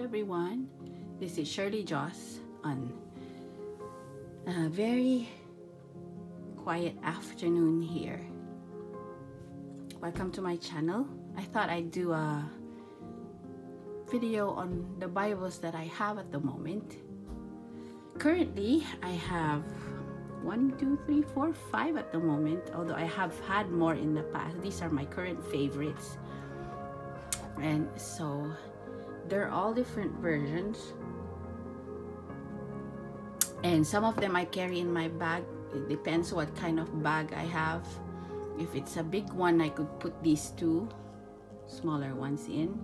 everyone, this is Shirley Joss on a very quiet afternoon here. Welcome to my channel. I thought I'd do a video on the Bibles that I have at the moment. Currently I have 1, 2, 3, 4, 5 at the moment, although I have had more in the past. These are my current favorites, and so they're all different versions, and some of them I carry in my bag. It depends what kind of bag I have. If it's a big one, I could put these two smaller ones in,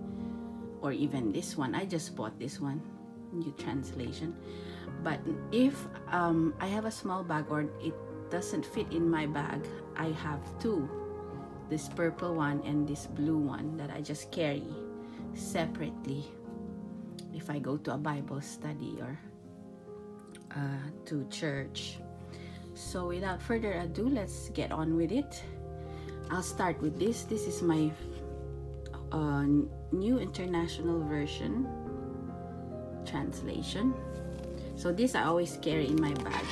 or even this one. I just bought this one, new translation. But if I have a small bag or it doesn't fit in my bag, I have two, this purple one and this blue one, that I just carry separately if I go to a Bible study or to church. So without further ado, let's get on with it. I'll start with this. This is my New International Version translation. So this I always carry in my bag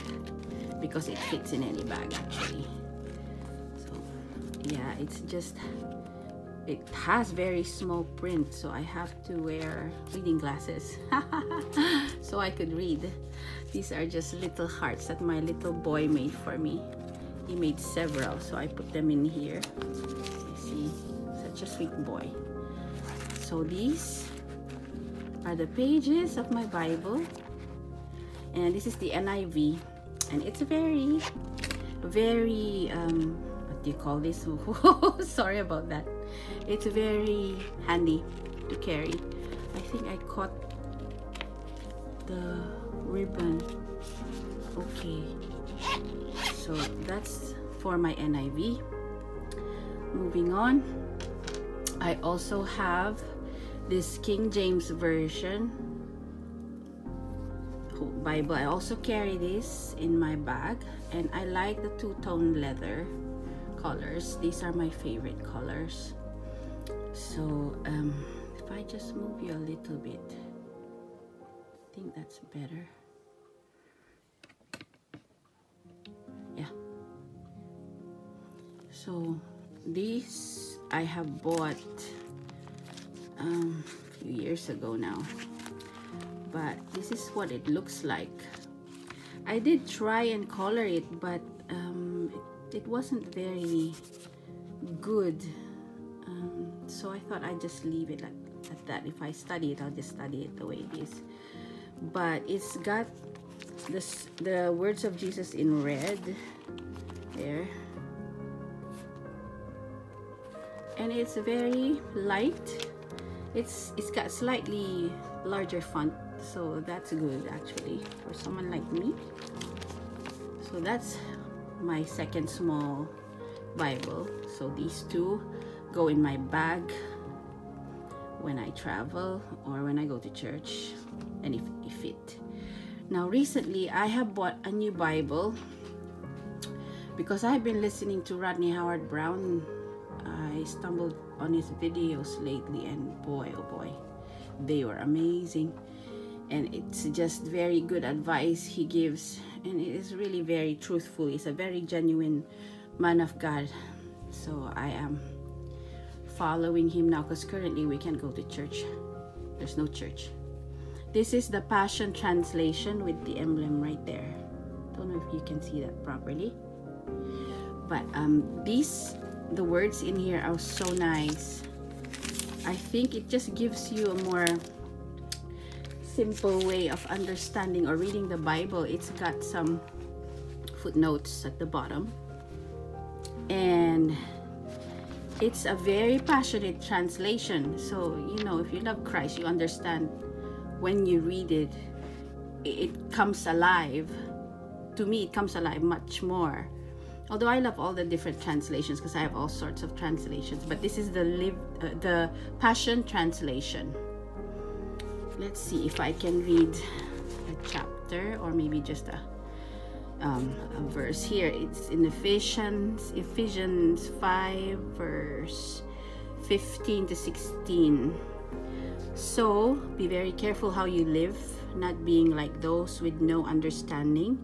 because it fits in any bag actually. So yeah, it's just, it has very small print, so I have to wear reading glasses so I could read. These are just little hearts that my little boy made for me. He made several, so I put them in here. You see, such a sweet boy. So these are the pages of my Bible, and this is the NIV, and it's very what do you call this? Sorry about that. It's very handy to carry. I think I caught the ribbon. Okay, so that's for my NIV. Moving on, I also have this King James Version Bible. I also carry this in my bag, and I like the two-tone leather colors. These are my favorite colors. So if I just move you a little bit, I think that's better. Yeah. So these I have bought a few years ago now, but this is what it looks like. I did try and color it, but it wasn't very good, so I thought I'd just leave it like that. If I study it, I'll just study it the way it is. But it's got the words of Jesus in red there, and it's very light. It's got slightly larger font, so that's good actually for someone like me. So that's my second small Bible. So these two go in my bag when I travel or when I go to church, and if it fit. Now recently I have bought a new Bible because I've been listening to Rodney Howard-Browne. I stumbled on his videos lately, and boy oh boy, they were amazing, and it's just very good advice he gives, and it is really very truthful. He's a very genuine man of God, so I am following him now because currently we can't go to church. There's no church. This is the Passion Translation with the emblem right there. Don't know if you can see that properly, but the words in here are so nice. I think it just gives you a more simple way of understanding or reading the Bible. It's got some footnotes at the bottom, and it's a very passionate translation. So, you know, if you love Christ, you understand when you read it, it comes alive. To me, it comes alive much more. Although I love all the different translations because I have all sorts of translations, but this is the Passion Translation. Let's see if I can read a chapter or maybe just a verse here. It's in Ephesians 5 verse 15 to 16. So be very careful how you live, not being like those with no understanding,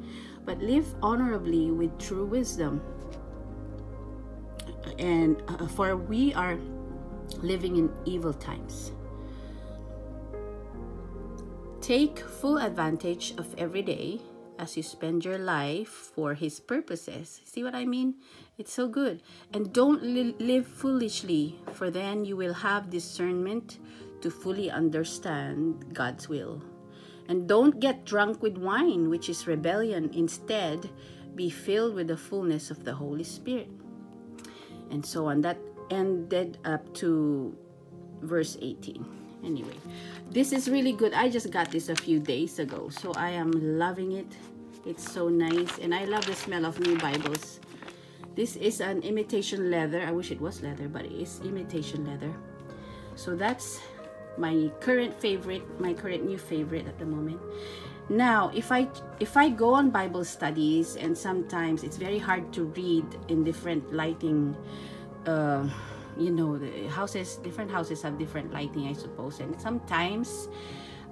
but live honorably with true wisdom. And for we are living in evil times. Take full advantage of every day as you spend your life for His purposes. See what I mean? It's so good. And don't live foolishly, for then you will have discernment to fully understand God's will. And don't get drunk with wine, which is rebellion. Instead, be filled with the fullness of the Holy Spirit. And so on. That ended up to verse 18. Anyway, this is really good. I just got this a few days ago, so I am loving it. It's so nice, and I love the smell of new Bibles. This is an imitation leather. I wish it was leather, but it is imitation leather. So that's my current favorite, my current new favorite at the moment. Now, if I go on Bible studies, and sometimes it's very hard to read in different lighting, you know, the houses, different houses have different lighting, I suppose. And sometimes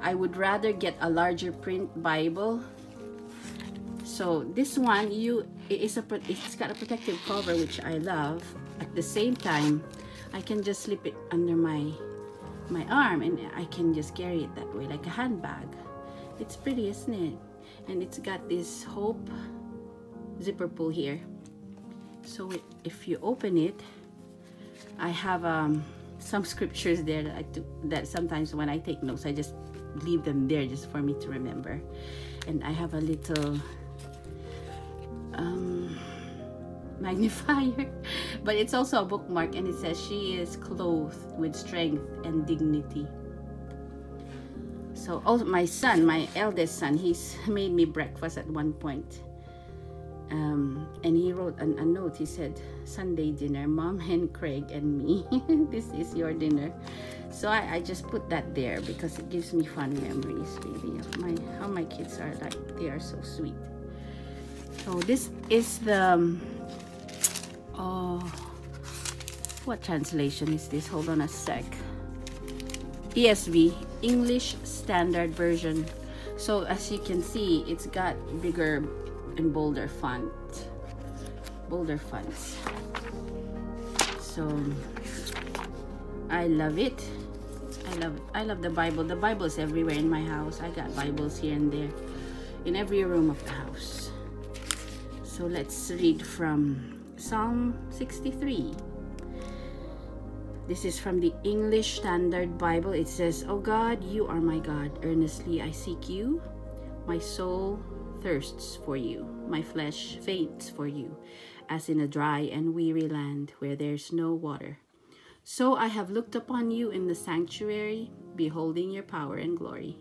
I would rather get a larger print Bible. So this one, it's got a protective cover, which I love. At the same time, I can just slip it under my arm, and I can just carry it that way, like a handbag. It's pretty, isn't it? And it's got this Hope zipper pull here. So if you open it, I have some scriptures there that I took, that sometimes when I take notes, I just leave them there just for me to remember. And I have a little magnifier, but it's also a bookmark, and it says, "She is clothed with strength and dignity." So also my son, my eldest son, he's made me breakfast at one point. And he wrote a note. He said, "Sunday dinner, Mom and Craig and me. This is your dinner." So I just put that there because it gives me fun memories, really, of how my kids are like. They are so sweet. So this is the what translation is this? Hold on a sec. ESV, English Standard Version. So as you can see, it's got bigger and bolder fonts. So I love it. I love the Bible. The Bible is everywhere in my house. I got Bibles here and there in every room of the house. So let's read from Psalm 63. This is from the English Standard Bible. It says, "O God, you are my God. Earnestly I seek you. My soul thirsts for you. My flesh faints for you, as in a dry and weary land where there's no water. So I have looked upon you in the sanctuary, beholding your power and glory.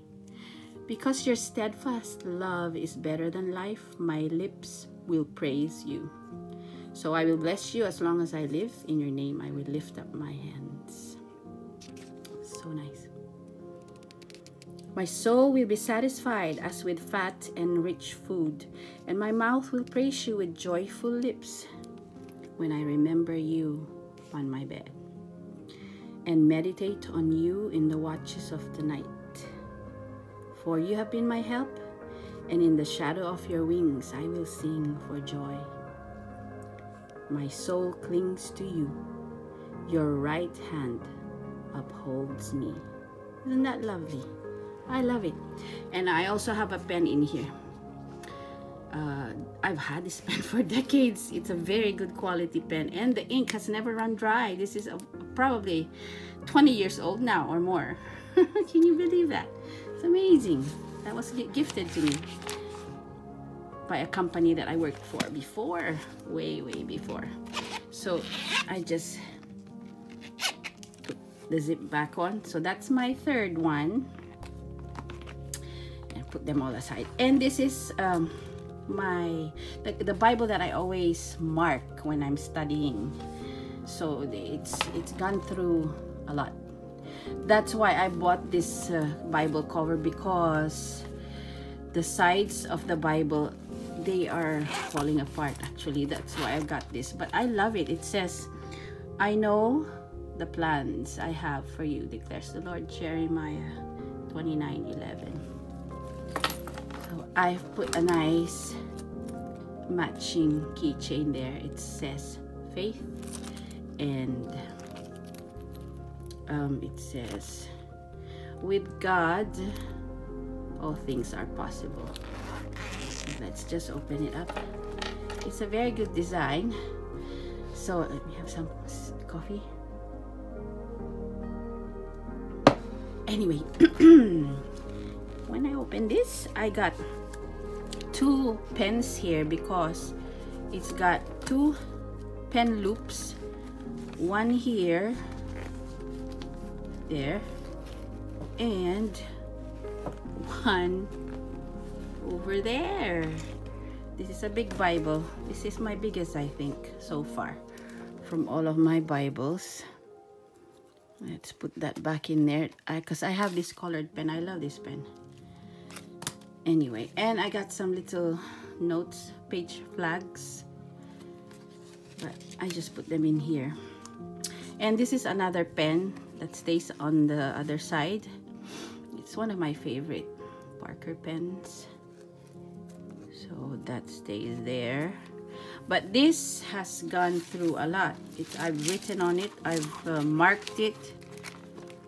Because your steadfast love is better than life, my lips will praise you. So I will bless you as long as I live. In your name I will lift up my hands." So nice. "My soul will be satisfied as with fat and rich food, and my mouth will praise you with joyful lips when I remember you on my bed and meditate on you in the watches of the night. For you have been my help, and in the shadow of your wings I will sing for joy. My soul clings to you. Your right hand upholds me." Isn't that lovely? I love it. And I also have a pen in here. I've had this pen for decades. It's a very good quality pen, and the ink has never run dry. This is probably 20 years old now or more. Can you believe that? It's amazing. That was gifted to me by a company that I worked for before, way before. So I just put the zip back on. So that's my third one, and put them all aside. And this is the Bible that I always mark when I'm studying. So it's gone through a lot. That's why I bought this Bible cover, because the sides of the Bible, they are falling apart actually. That's why I got this, but I love it. It says, "I know the plans I have for you, declares the Lord. Jeremiah 29:11. So I've put a nice matching keychain there. It says faith, and it says, with God all things are possible. Let's just open it up. It's a very good design. So let me have some coffee. Anyway, when I open this, I got 2 pens here because it's got 2 pen loops, one here, there, and one over there. This is a big Bible. This is my biggest, I think, so far from all of my Bibles. Let's put that back in there because I have this colored pen. I love this pen. Anyway, and I got some little notes, page flags, but I just put them in here. And this is another pen that stays on the other side. It's one of my favorite Parker pens, so that stays there. But this has gone through a lot. I've written on it, I've marked it.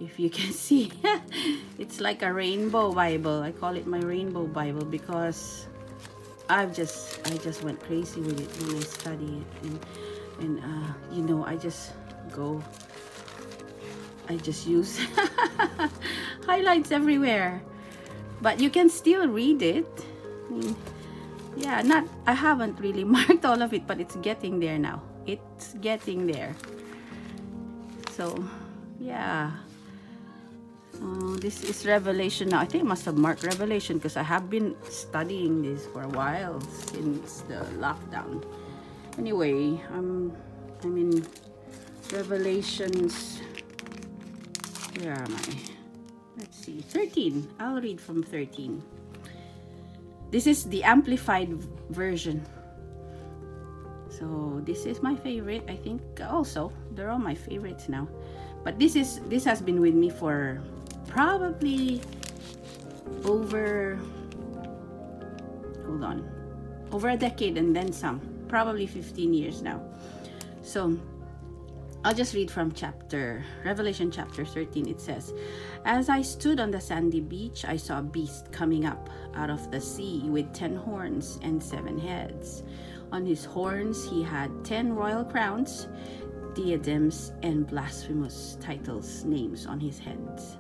If you can see, it's like a rainbow Bible. I call it my rainbow Bible because I just went crazy with it when I study it, and you know, I just use highlights everywhere. But you can still read it. I mean, yeah, I haven't really marked all of it, but it's getting there now. It's getting there. So yeah. This is Revelation now. I think I must have marked Revelation because I have been studying this for a while since the lockdown. Anyway, I'm in Revelations. Where am I? Let's see, 13. I'll read from 13. This is the amplified version. So this is my favorite. I think also they're all my favorites now. But this has been with me for probably over a decade and then some, probably 15 years now. So I'll just read from Revelation chapter 13. It says, as I stood on the sandy beach, I saw a beast coming up out of the sea with 10 horns and 7 heads. On his horns he had 10 royal crowns, diadems, and blasphemous titles, names on his heads.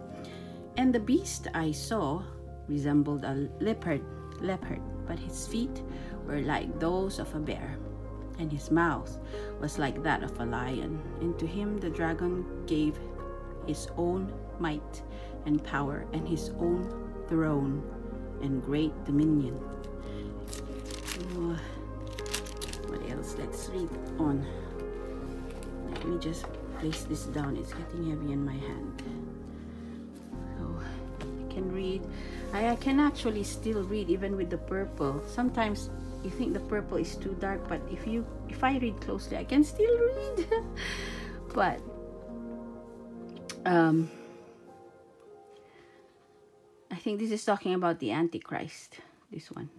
And the beast I saw resembled a leopard, but his feet were like those of a bear, and his mouth was like that of a lion. And to him the dragon gave his own might and power, and his own throne and great dominion. What else? Let's read on. Let me just place this down. It's getting heavy in my hand. So I can read. I can actually still read even with the purple. Sometimes you think the purple is too dark, but if I read closely, I can still read. But I think this is talking about the Antichrist, this one.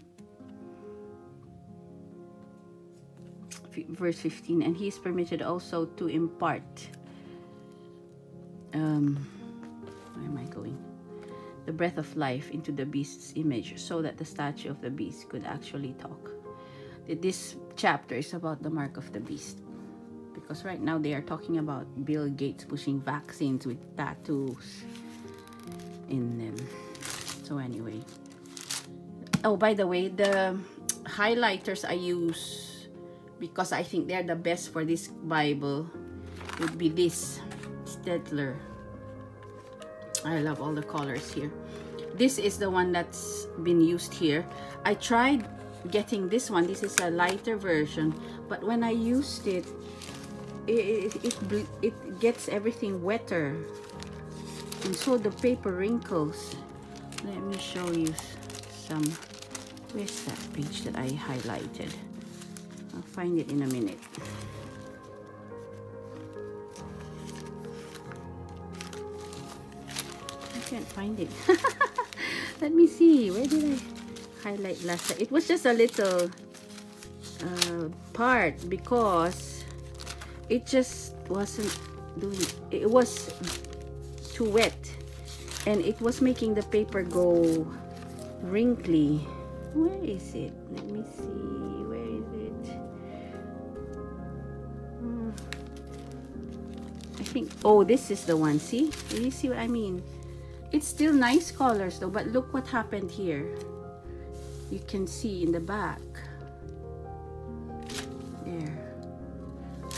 Verse 15, and he is permitted also to impart where am I going? The breath of life into the beast's image, so that the statue of the beast could actually talk. This chapter is about the mark of the beast, because right now they are talking about Bill Gates pushing vaccines with tattoos in them. So anyway, oh, by the way, the highlighters I use, because I think they're the best for this Bible, would be this Staedtler. I love all the colors here. This is the one that's been used here. I tried getting this one. This is a lighter version, but when I used it, it gets everything wetter, and so the paper wrinkles. Let me show you some. Where's that page that I highlighted? I'll find it in a minute. Can't find it. Let me see. Where did I highlight last time? It was just a little part because it just wasn't doing. It was too wet, and it was making the paper go wrinkly. Where is it? Let me see. Where is it? I think, oh, this is the one. See? Do you see what I mean? It's still nice colors though, but look what happened here. You can see in the back. There.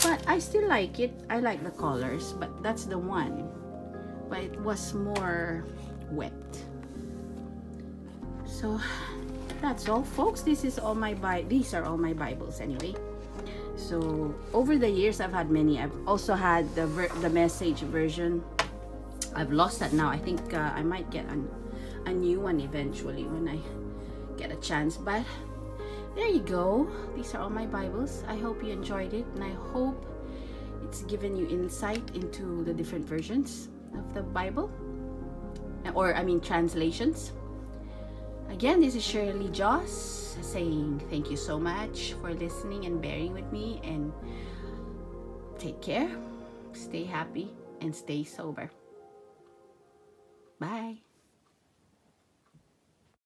But I still like it. I like the colors, but that's the one. But it was more wet. So that's all, folks. This is all my these are all my Bibles anyway. So over the years I've had many. I've also had the message version. I've lost that now. I think I might get a new one eventually when I get a chance. But there you go. These are all my Bibles. I hope you enjoyed it, and I hope it's given you insight into the different versions of the Bible, or I mean translations. Again, this is Shirley Joss saying thank you so much for listening and bearing with me, and take care, stay happy, and stay sober. Bye.